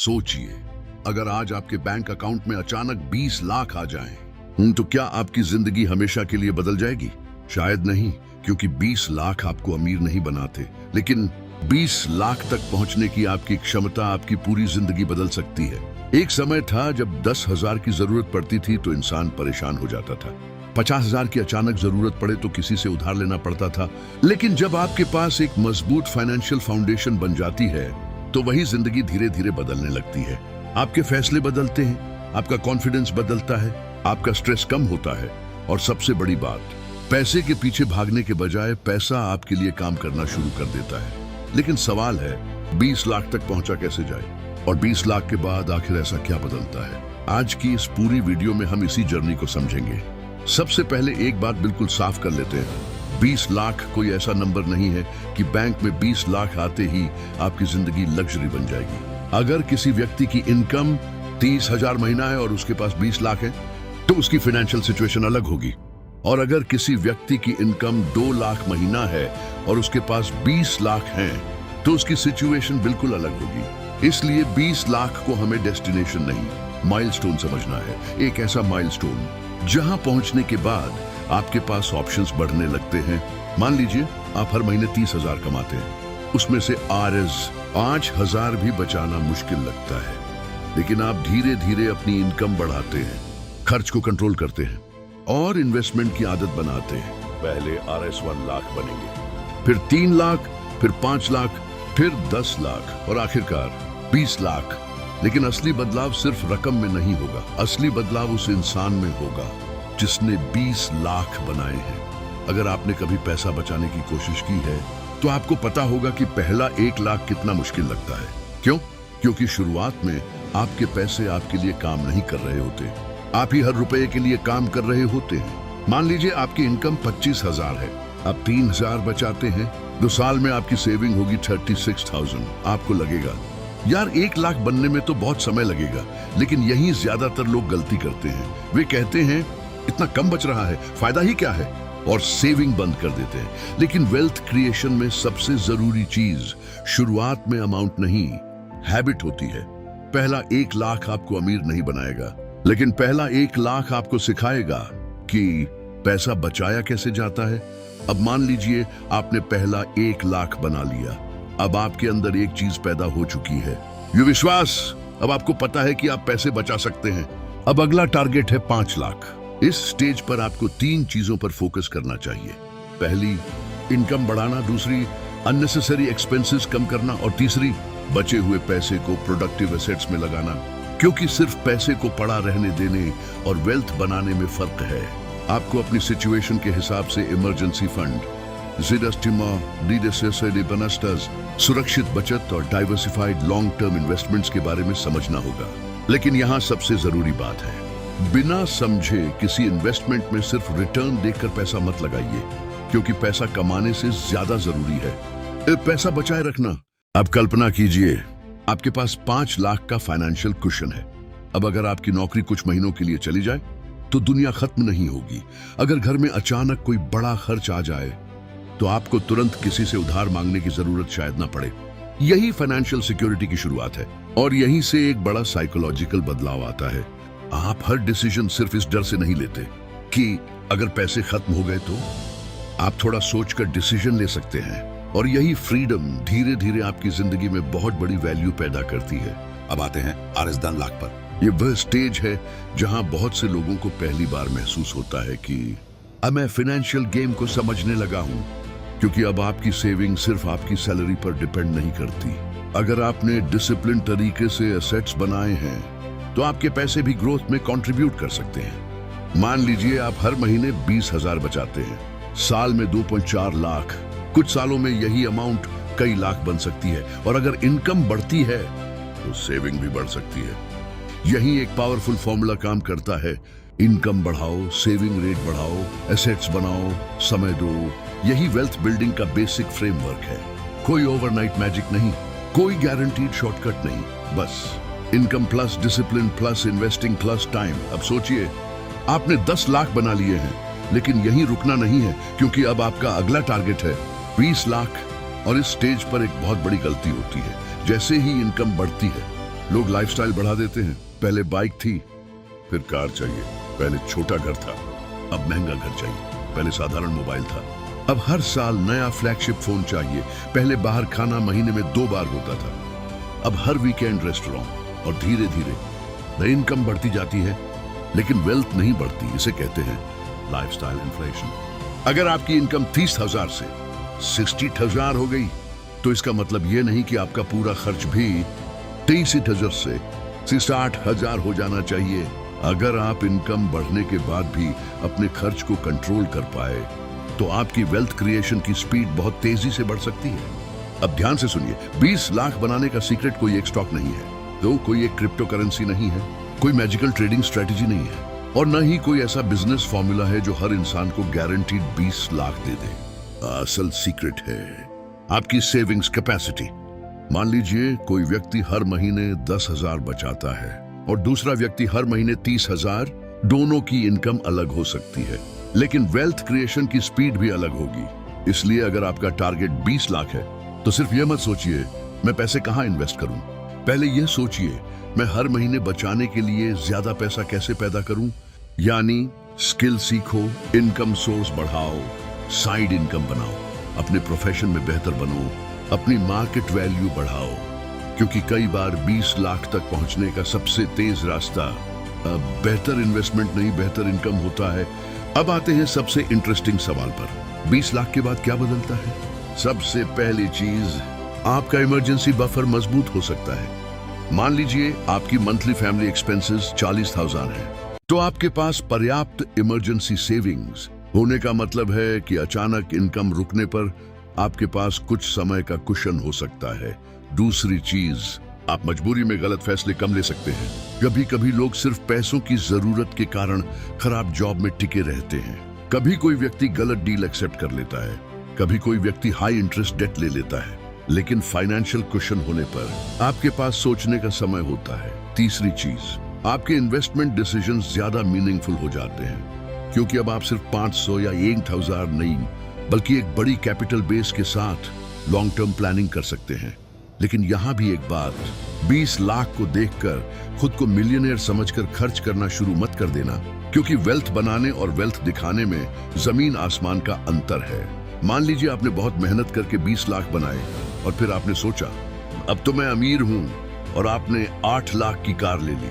सोचिए, अगर आज आपके बैंक अकाउंट में अचानक 20 लाख आ जाएं, तो क्या आपकी जिंदगी हमेशा के लिए बदल जाएगी? शायद नहीं, क्योंकि 20 लाख आपको अमीर नहीं बनाते, लेकिन 20 लाख तक पहुंचने की आपकी क्षमता आपकी पूरी जिंदगी बदल सकती है। एक समय था जब 10,000 की जरूरत पड़ती थी तो इंसान परेशान हो जाता था। 50,000 की अचानक जरूरत पड़े तो किसी से उधार लेना पड़ता था। लेकिन जब आपके पास एक मजबूत फाइनेंशियल फाउंडेशन बन जाती है तो वही जिंदगी धीरे धीरे बदलने लगती है। आपके फैसले बदलते हैं, आपका कॉन्फिडेंस बदलता है, आपका स्ट्रेस कम होता है, और सबसे बड़ी बात, पैसे के पीछे भागने के बजाय पैसा आपके लिए काम करना शुरू कर देता है। लेकिन सवाल है, 20 लाख तक पहुंचा कैसे जाए, और 20 लाख के बाद आखिर ऐसा क्या बदलता है? आज की इस पूरी वीडियो में हम इसी जर्नी को समझेंगे। सबसे पहले एक बात बिल्कुल साफ कर लेते हैं, 20 लाख कोई ऐसा नंबर नहीं है कि बैंक में 20 लाख आते ही आपकी जिंदगी लग्जरी बन जाएगी। अगर किसी व्यक्ति की इनकम 30,000 महीना है और उसके पास 20 लाख है तो उसकी फाइनेंशियल सिचुएशन अलग होगी, और अगर किसी व्यक्ति की इनकम 2 लाख महीना है और उसके पास 20 लाख हैं तो उसकी सिचुएशन बिल्कुल अलग होगी। इसलिए 20 लाख को हमें डेस्टिनेशन नहीं, माइलस्टोन समझना है। एक ऐसा माइलस्टोन जहां पहुंचने के बाद आपके पास ऑप्शंस बढ़ने लगते हैं। मान लीजिए आप हर महीने 30,000 कमाते हैं, उसमें से RS 5,000 भी बचाना मुश्किल लगता है, लेकिन आप धीरे धीरे अपनी इनकम बढ़ाते हैं, खर्च को कंट्रोल करते हैं और इन्वेस्टमेंट की आदत बनाते हैं। पहले RS 1 लाख बनेंगे, फिर 3 लाख, फिर 5 लाख, फिर 10 लाख और आखिरकार 20 लाख। लेकिन असली बदलाव सिर्फ रकम में नहीं होगा, असली बदलाव उस इंसान में होगा जिसने 20 लाख बनाए हैं। अगर आपने कभी पैसा बचाने की कोशिश की है तो आपको पता होगा कि पहला 1 लाख कितना मुश्किल लगता है। क्यों? क्योंकि शुरुआत में आपके पैसे आपके लिए काम नहीं कर रहे होते, आप ही हर रुपए के लिए काम कर रहे होते हैं। मान लीजिए आपकी इनकम 25,000 है, आप 3,000 बचाते हैं, 2 साल में आपकी सेविंग होगी 36,000। आपको लगेगा यार 1 लाख बनने में तो बहुत समय लगेगा, लेकिन यही ज्यादातर लोग गलती करते हैं। वे कहते हैं इतना कम बच रहा है, फायदा ही क्या है, और सेविंग बंद कर देते हैं। लेकिन वेल्थ क्रिएशन में सबसे जरूरी चीज शुरुआत में अमाउंट नहीं, हैबिट होती है। पहला 1 लाख आपको अमीर नहीं बनाएगा, लेकिन पहला 1 लाख आपको सिखाएगा कि पैसा बचाया कैसे जाता है। अब मान लीजिए आपने पहला 1 लाख बना लिया, अब आपके अंदर एक चीज पैदा हो चुकी है, ये विश्वास। अब आपको पता है कि आप पैसे बचा सकते हैं। अब अगला टारगेट है 5 लाख। इस स्टेज पर आपको 3 चीजों पर फोकस करना चाहिए। पहली, इनकम बढ़ाना, दूसरी, अननेसेसरी एक्सपेंसेस कम करना, और तीसरी, बचे हुए पैसे को प्रोडक्टिव एसेट्स में लगाना। क्योंकि सिर्फ पैसे को पड़ा रहने देने और वेल्थ बनाने में फर्क है। आपको अपनी सिचुएशन के हिसाब से इमरजेंसी फंड, सुरक्षित बचत और डाइवर्सिफाइड लॉन्ग टर्म इन्वेस्टमेंट्स के बारे में समझना होगा। लेकिन यहाँ सबसे जरूरी बात है, बिना समझे किसी इन्वेस्टमेंट में सिर्फ रिटर्न देखकर पैसा मत लगाइए, क्योंकि पैसा कमाने से ज्यादा जरूरी है पैसा बचाए रखना। अब कल्पना कीजिए आपके पास 5 लाख का फाइनेंशियल कुशन है। अब अगर आपकी नौकरी कुछ महीनों के लिए चली जाए तो दुनिया खत्म नहीं होगी। अगर घर में अचानक कोई बड़ा खर्च आ जाए तो आपको तुरंत किसी से उधार मांगने की जरूरत शायद ना पड़े। यही फाइनेंशियल सिक्योरिटी की शुरुआत है, और यहीं से एक बड़ा साइकोलॉजिकल बदलाव आता है। आप हर डिसीजन सिर्फ इस डर से नहीं लेते कि अगर पैसे खत्म हो गए तो, आप थोड़ा सोचकर डिसीजन ले सकते हैं, और यही फ्रीडम धीरे धीरे आपकी जिंदगी में बहुत बड़ी वैल्यू पैदा करती है। अब आते हैं RS 10 लाख पर। यह वह स्टेज है जहां बहुत से लोगों को पहली बार महसूस होता है कि अब मैं फाइनेंशियल गेम को समझने लगा हूं, क्योंकि अब आपकी सेविंग सिर्फ आपकी सैलरी पर डिपेंड नहीं करती। अगर आपने डिसिप्लिन तरीके से एसेट्स बनाए हैं तो आपके पैसे भी ग्रोथ में कंट्रीब्यूट कर सकते हैं। मान लीजिए आप हर महीने 20,000 बचाते हैं, साल में 2.4 लाख, कुछ सालों में यही अमाउंट कई लाख बन सकती है। और अगर इनकम बढ़ती है तो सेविंग भी बढ़ सकती है। यही एक पावरफुल फॉर्मूला काम करता है, इनकम बढ़ाओ, सेविंग रेट बढ़ाओ, एसेट्स बनाओ, समय दो। यही वेल्थ बिल्डिंग का बेसिक फ्रेमवर्क है। कोई ओवरनाइट मैजिक नहीं, कोई गारंटीड शॉर्टकट नहीं, बस income plus discipline plus investing plus time. अब सोचिए, आपने 10 लाख बना लिए हैं, लेकिन यहीं रुकना नहीं है, क्योंकि अब आपका अगला टारगेट है 20 लाख। और इस स्टेज पर एक बहुत बड़ी गलती होती है। जैसे ही इनकम बढ़ती है लोग लाइफस्टाइल बढ़ा देते हैं। पहले बाइक थी, फिर कार चाहिए। पहले छोटा घर था, अब महंगा घर चाहिए। पहले साधारण मोबाइल था, अब हर साल नया फ्लैगशिप फोन चाहिए। पहले बाहर खाना महीने में 2 बार होता था, अब हर वीकेंड रेस्टोरेंट। और धीरे धीरे इनकम बढ़ती जाती है, लेकिन वेल्थ नहीं बढ़ती। इसे कहते हैं लाइफस्टाइल इन्फ्लेशन। अगर आपकी इनकम 30,000 से 60,000 हो गई, तो इसका मतलब यह नहीं कि आपका पूरा खर्च भी 23,000 से 60,000 हो जाना चाहिए। अगर आप इनकम बढ़ने के बाद भी अपने खर्च को कंट्रोल कर पाए, तो आपकी वेल्थ क्रिएशन की स्पीड बहुत तेजी से बढ़ सकती है। अब ध्यान से सुनिए, 20 लाख बनाने का सीक्रेट कोई एक स्टॉक नहीं है, तो कोई एक क्रिप्टो करेंसी नहीं है, कोई मैजिकल ट्रेडिंग स्ट्रेटेजी नहीं है, और न ही कोई ऐसा बिजनेस फॉर्मूला है जो हर इंसान को गारंटीड 20 लाख दे दे। असल सीक्रेट है आपकी सेविंग्स कैपेसिटी। मान लीजिए कोई व्यक्ति हर महीने 10,000 बचाता है और दूसरा व्यक्ति हर महीने 30,000। दोनों की इनकम अलग हो सकती है, लेकिन वेल्थ क्रिएशन की स्पीड भी अलग होगी। इसलिए अगर आपका टारगेट 20 लाख है, तो सिर्फ यह मत सोचिए मैं पैसे कहां इन्वेस्ट करूं। पहले यह सोचिए मैं हर महीने बचाने के लिए ज्यादा पैसा कैसे पैदा करूं। यानी स्किल सीखो, इनकम सोर्स बढ़ाओ, साइड इनकम बनाओ, अपने प्रोफेशन में बेहतर बनो, अपनी मार्केट वैल्यू बढ़ाओ। क्योंकि कई बार 20 लाख तक पहुंचने का सबसे तेज रास्ता बेहतर इन्वेस्टमेंट नहीं, बेहतर इनकम होता है। अब आते हैं सबसे इंटरेस्टिंग सवाल पर, 20 लाख के बाद क्या बदलता है। सबसे पहली चीज, आपका इमरजेंसी बफर मजबूत हो सकता है। मान लीजिए आपकी मंथली फैमिली एक्सपेंसेस 40,000 है, तो आपके पास पर्याप्त इमरजेंसी सेविंग्स होने का मतलब है कि अचानक इनकम रुकने पर आपके पास कुछ समय का कुशन हो सकता है। दूसरी चीज, आप मजबूरी में गलत फैसले कम ले सकते हैं। कभी कभी लोग सिर्फ पैसों की जरूरत के कारण खराब जॉब में टिके रहते हैं। कभी कोई व्यक्ति गलत डील एक्सेप्ट कर लेता है, कभी कोई व्यक्ति हाई इंटरेस्ट डेट ले लेता है। लेकिन फाइनेंशियल कुशन होने पर आपके पास सोचने का समय होता है। तीसरी चीज, आपके इन्वेस्टमेंट डिसीजंस ज्यादा मीनिंगफुल हो जाते हैं, क्योंकि अब आप सिर्फ 500 या 1,000 नहीं, बल्कि एक बड़ी कैपिटल बेस के साथ लॉन्ग टर्म प्लानिंग कर सकते हैं। लेकिन यहां भी एक बात, 20 लाख को देखकर खुद को मिलियनेयर समझकर खर्च करना शुरू मत कर देना, क्योंकि वेल्थ बनाने और वेल्थ दिखाने में जमीन आसमान का अंतर है। मान लीजिए आपने बहुत मेहनत करके 20 लाख बनाए और फिर आपने सोचा अब तो मैं अमीर हूं, और आपने 8 लाख की कार ले ली,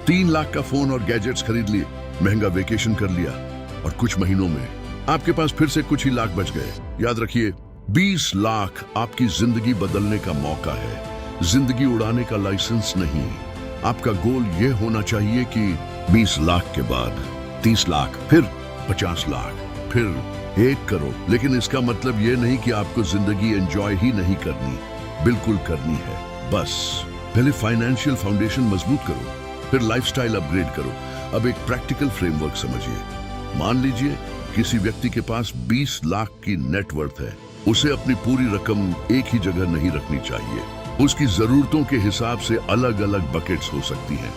3 लाख का फोन और गैजेट्स खरीद लिए, महंगा वेकेशन कर लिया, और कुछ महीनों में आपके पास फिर से कुछ ही लाख बच गए। याद रखिए, 20 लाख आपकी जिंदगी बदलने का मौका है, जिंदगी उड़ाने का लाइसेंस नहीं। आपका गोल यह होना चाहिए कि 20 लाख के बाद 30 लाख, फिर 50 लाख, फिर 1 करोड़। लेकिन इसका मतलब यह नहीं कि आपको जिंदगी एंजॉय ही नहीं करनी, बिल्कुल करनी है। बस पहले फाइनेंशियल फाउंडेशन मजबूत करो, फिर लाइफस्टाइल अपग्रेड करो। अब एक प्रैक्टिकल फ्रेमवर्क समझिए। मान लीजिए किसी व्यक्ति के पास 20 लाख की नेटवर्थ है। उसे अपनी पूरी रकम एक ही जगह नहीं रखनी चाहिए। उसकी जरूरतों के हिसाब से अलग अलग बकेट्स हो सकती हैं।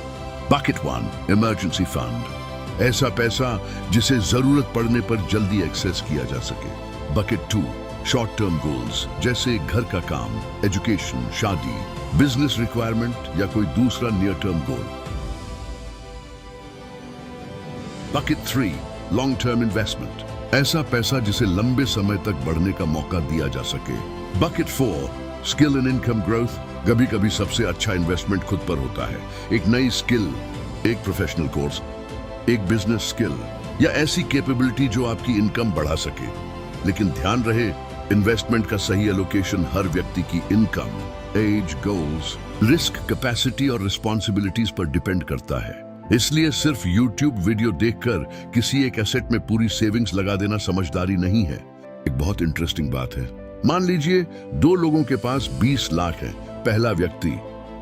बकेट 1, इमरजेंसी फंड, ऐसा पैसा जिसे जरूरत पड़ने पर जल्दी एक्सेस किया जा सके। बकेट 2, शॉर्ट टर्म गोल्स, जैसे घर का काम, एजुकेशन, शादी, बिजनेस रिक्वायरमेंट या कोई दूसरा near term goal. Bucket 3, long term investment, ऐसा पैसा जिसे लंबे समय तक बढ़ने का मौका दिया जा सके। Bucket 4, skill and income growth, कभी कभी सबसे अच्छा इन्वेस्टमेंट खुद पर होता है। एक नई स्किल, एक प्रोफेशनल कोर्स, एक बिजनेस स्किल, या ऐसी कैपेबिलिटी जो आपकी इनकम बढ़ा सके। लेकिन ध्यान रहे, इन्वेस्टमेंट का सही एलोकेशन हर व्यक्ति की income, age, goals, risk capacity और रिस्पॉन्सिबिलिटीज पर डिपेंड करता है। इसलिए सिर्फ YouTube वीडियो देखकर किसी एक एसेट में पूरी सेविंग्स लगा देना समझदारी नहीं है। एक बहुत इंटरेस्टिंग बात है, मान लीजिए 2 लोगों के पास 20 लाख है। पहला व्यक्ति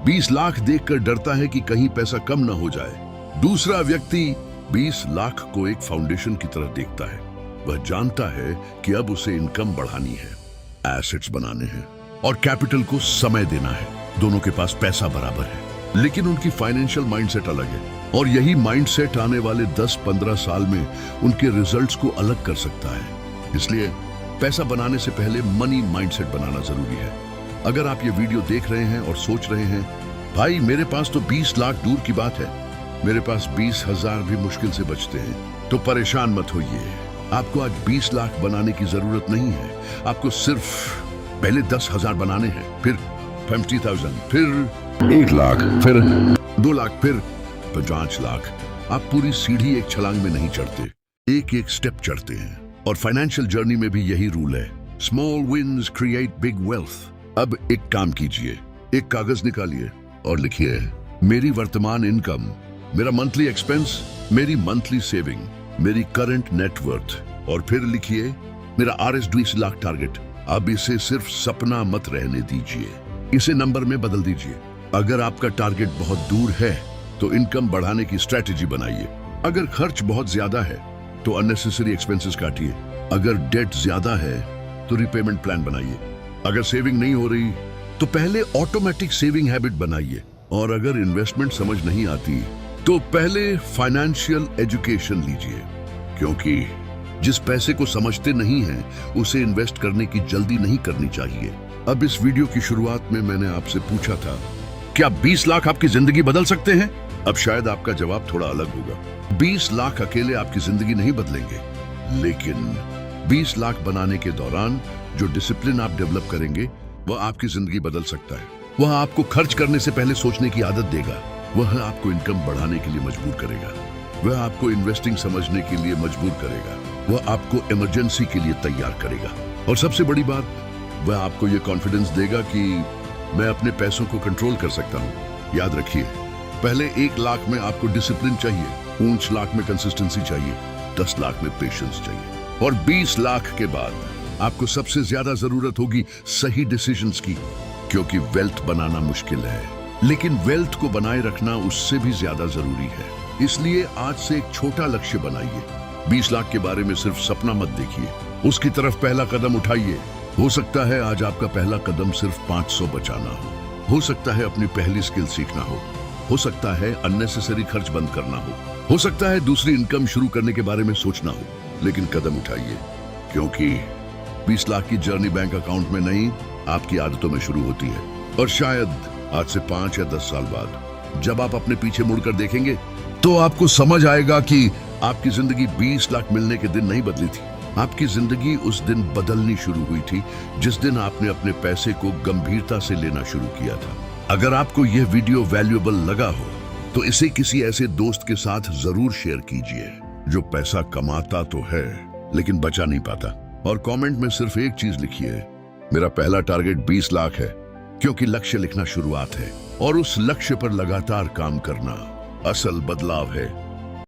20 लाख देखकर डरता है कि कहीं पैसा कम ना हो जाए। दूसरा व्यक्ति 20 लाख को एक फाउंडेशन की तरह देखता है। वह जानता है कि अब उसे इनकम बढ़ानी है, एसेट्स बनाने हैं और कैपिटल को समय देना है। दोनों के पास पैसा बराबर है, लेकिन उनकी फाइनेंशियल माइंडसेट अलग है, और यही माइंडसेट आने वाले 10-15 साल में उनके रिजल्ट्स को अलग कर सकता है। इसलिए पैसा बनाने से पहले मनी माइंडसेट बनाना जरूरी है। अगर आप ये वीडियो देख रहे हैं और सोच रहे हैं भाई मेरे पास तो 20 लाख दूर की बात है, मेरे पास 20,000 भी मुश्किल से बचते हैं। तो परेशान मत होइए, आपको आज 20 लाख बनाने की जरूरत नहीं है। आपको सिर्फ पहले 10,000 बनाने हैं, फिर 50,000, फिर 1 लाख, फिर 2 लाख, फिर 50 लाख। आप पूरी सीढ़ी एक छलांग में नहीं चढ़ते, एक एक स्टेप चढ़ते हैं। और फाइनेंशियल जर्नी में भी यही रूल है, small wins create big wealth. अब एक काम कीजिए, एक कागज निकालिए और लिखिए मेरी वर्तमान इनकम, मेरा मंथली एक्सपेंस, मेरी मंथली सेविंग, मेरी करंट नेटवर्थ, और फिर लिखिए मेरा RS 20 लाख टारगेट। अब इसे सिर्फ सपना मत रहने दीजिए, इसे नंबर में बदल दीजिए। अगर आपका टारगेट बहुत दूर है तो इनकम बढ़ाने की स्ट्रेटेजी बनाइए। अगर खर्च बहुत ज्यादा है तो अननेसेसरी एक्सपेंसेस काटिए। अगर डेट ज्यादा है तो रिपेमेंट प्लान बनाइए। अगर सेविंग नहीं हो रही तो पहले ऑटोमेटिक सेविंग हैबिट बनाइए। और अगर इन्वेस्टमेंट समझ नहीं आती तो पहले फाइनेंशियल एजुकेशन लीजिए, क्योंकि जिस पैसे को समझते नहीं हैं उसे इन्वेस्ट करने की जल्दी नहीं करनी चाहिए। अब इस वीडियो की शुरुआत में मैंने आपसे पूछा था, क्या 20 लाख आपकी जिंदगी बदल सकते हैं? अब शायद आपका जवाब थोड़ा अलग होगा। 20 लाख अकेले आपकी जिंदगी नहीं बदलेंगे, लेकिन 20 लाख बनाने के दौरान जो डिसिप्लिन आप डेवलप करेंगे वह आपकी जिंदगी बदल सकता है। वह आपको खर्च करने से पहले सोचने की आदत देगा, वह आपको इनकम बढ़ाने के लिए मजबूर करेगा, वह आपको इन्वेस्टिंग समझने के लिए मजबूर करेगा, वह आपको इमरजेंसी के लिए तैयार करेगा, और सबसे बड़ी बात, वह आपको यह कॉन्फिडेंस देगा कि मैं अपने पैसों को कंट्रोल कर सकता हूं। याद रखिए, पहले 1 लाख में आपको डिसिप्लिन चाहिए, 5 लाख में कंसिस्टेंसी चाहिए, 10 लाख में पेशेंस चाहिए, और 20 लाख के बाद आपको सबसे ज्यादा जरूरत होगी सही डिसीजंस की, क्योंकि वेल्थ बनाना मुश्किल है, लेकिन वेल्थ को बनाए रखना उससे भी ज्यादा जरूरी है। इसलिए आज से एक छोटा लक्ष्य बनाइए। 20 लाख के बारे में सिर्फ सपना मत देखिए, उसकी तरफ पहला कदम उठाइए। हो सकता है आज आपका पहला कदम सिर्फ 500 बचाना हो सकता है अपनी पहली स्किल सीखना हो सकता है अननेसेसरी खर्च बंद करना हो सकता है दूसरी इनकम शुरू करने के बारे में सोचना हो, लेकिन कदम उठाइए, क्योंकि 20 लाख की जर्नी बैंक अकाउंट में नहीं, आपकी आदतों में शुरू होती है। और शायद आज से 5 या 10 साल बाद जब आप अपने पीछे मुड़कर देखेंगे तो आपको समझ आएगा कि आपकी जिंदगी 20 लाख मिलने के दिन नहीं बदली थी। आपकी जिंदगी उस दिन बदलनी शुरू हुई थी जिस दिन आपने अपने पैसे को गंभीरता से लेना शुरू किया था। अगर आपको यह वीडियो वैल्यूएबल लगा हो तो इसे किसी ऐसे दोस्त के साथ जरूर शेयर कीजिए जो पैसा कमाता तो है लेकिन बचा नहीं पाता। और कमेंट में सिर्फ एक चीज लिखिए, मेरा पहला टारगेट 20 लाख है, क्योंकि लक्ष्य लिखना शुरुआत है और उस लक्ष्य पर लगातार काम करना असल बदलाव है।